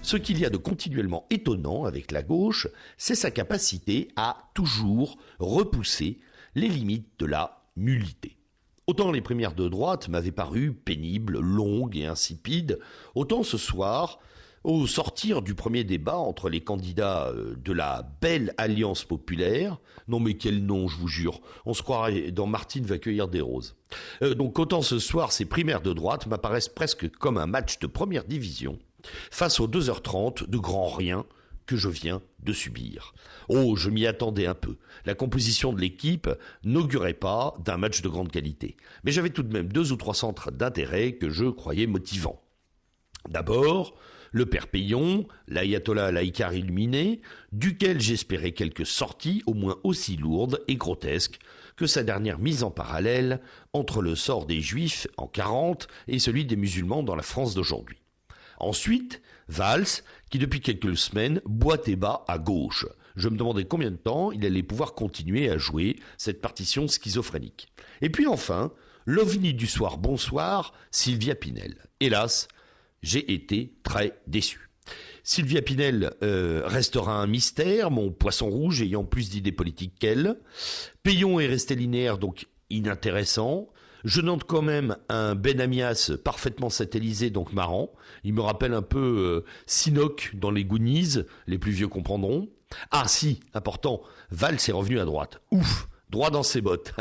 Ce qu'il y a de continuellement étonnant avec la gauche, c'est sa capacité à toujours repousser les limites de la nullité. Autant les primaires de droite m'avaient paru pénibles, longues et insipides, autant ce soir, au sortir du premier débat entre les candidats de la belle Alliance populaire, non mais quel nom, je vous jure, on se croirait dans Martine va cueillir des roses. Donc autant ce soir, ces primaires de droite m'apparaissent presque comme un match de première division, face aux 2h30 de grand rien que je viens de subir. Oh, je m'y attendais un peu. La composition de l'équipe n'augurait pas d'un match de grande qualité. Mais j'avais tout de même 2 ou 3 centres d'intérêt que je croyais motivants. D'abord, le père Payon, l'ayatollah laïcard illuminé, duquel j'espérais quelques sorties au moins aussi lourdes et grotesques que sa dernière mise en parallèle entre le sort des juifs en 40 et celui des musulmans dans la France d'aujourd'hui. Ensuite, Valls, qui depuis quelques semaines boite et bat à gauche. Je me demandais combien de temps il allait pouvoir continuer à jouer cette partition schizophrénique. Et puis enfin, l'ovni du soir bonsoir, Sylvia Pinel. Hélas, j'ai été très déçu. Sylvia Pinel restera un mystère, mon poisson rouge ayant plus d'idées politiques qu'elle. Payon est resté linéaire, donc inintéressant. Je note quand même un Benamias parfaitement satellisé, donc marrant. Il me rappelle un peu Sinoc dans les Goonies, les plus vieux comprendront. Ah si, important, Valls est revenu à droite. Ouf, droit dans ses bottes.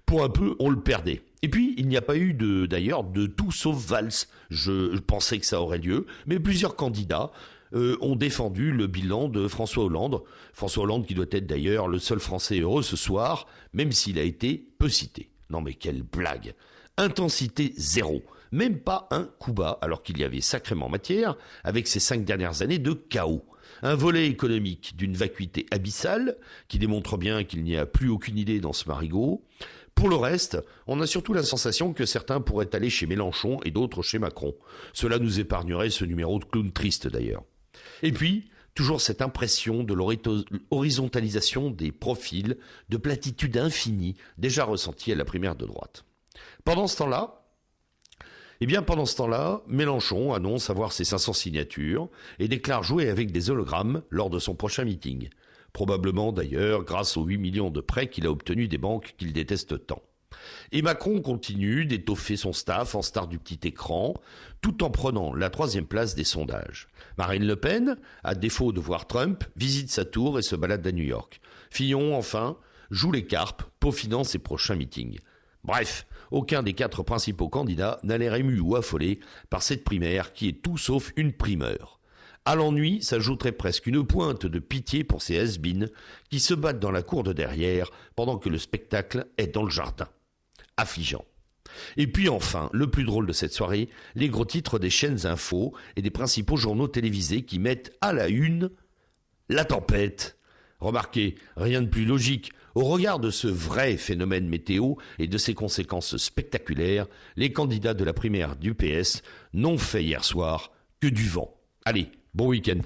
Pour un peu, on le perdait. Et puis, il n'y a pas eu d'ailleurs de tout sauf Valls. Je pensais que ça aurait lieu, mais plusieurs candidats ont défendu le bilan de François Hollande. François Hollande qui doit être d'ailleurs le seul Français heureux ce soir, même s'il a été peu cité. Non mais quelle blague. Intensité zéro. Même pas un coup bas, alors qu'il y avait sacrément matière, avec ces 5 dernières années de chaos. Un volet économique d'une vacuité abyssale, qui démontre bien qu'il n'y a plus aucune idée dans ce marigot. Pour le reste, on a surtout la sensation que certains pourraient aller chez Mélenchon et d'autres chez Macron. Cela nous épargnerait ce numéro de clown triste d'ailleurs. Et puis, toujours cette impression de l'horizontalisation des profils, de platitude infinie, déjà ressentie à la primaire de droite. Pendant ce temps-là, Mélenchon annonce avoir ses 500 signatures et déclare jouer avec des hologrammes lors de son prochain meeting. Probablement d'ailleurs grâce aux 8 millions de prêts qu'il a obtenus des banques qu'il déteste tant. Et Macron continue d'étoffer son staff en star du petit écran, tout en prenant la 3e place des sondages. Marine Le Pen, à défaut de voir Trump, visite sa tour et se balade à New York. Fillon, enfin, joue les carpes, peaufinant ses prochains meetings. Bref, aucun des 4 principaux candidats n'a l'air ému ou affolé par cette primaire qui est tout sauf une primeur. À l'ennui s'ajouterait presque une pointe de pitié pour ces has-beens qui se battent dans la cour de derrière pendant que le spectacle est dans le jardin. Affligeant. Et puis enfin, le plus drôle de cette soirée, les gros titres des chaînes infos et des principaux journaux télévisés qui mettent à la une la tempête. Remarquez, rien de plus logique. Au regard de ce vrai phénomène météo et de ses conséquences spectaculaires, les candidats de la primaire du PS n'ont fait hier soir que du vent. Allez, bon week-end.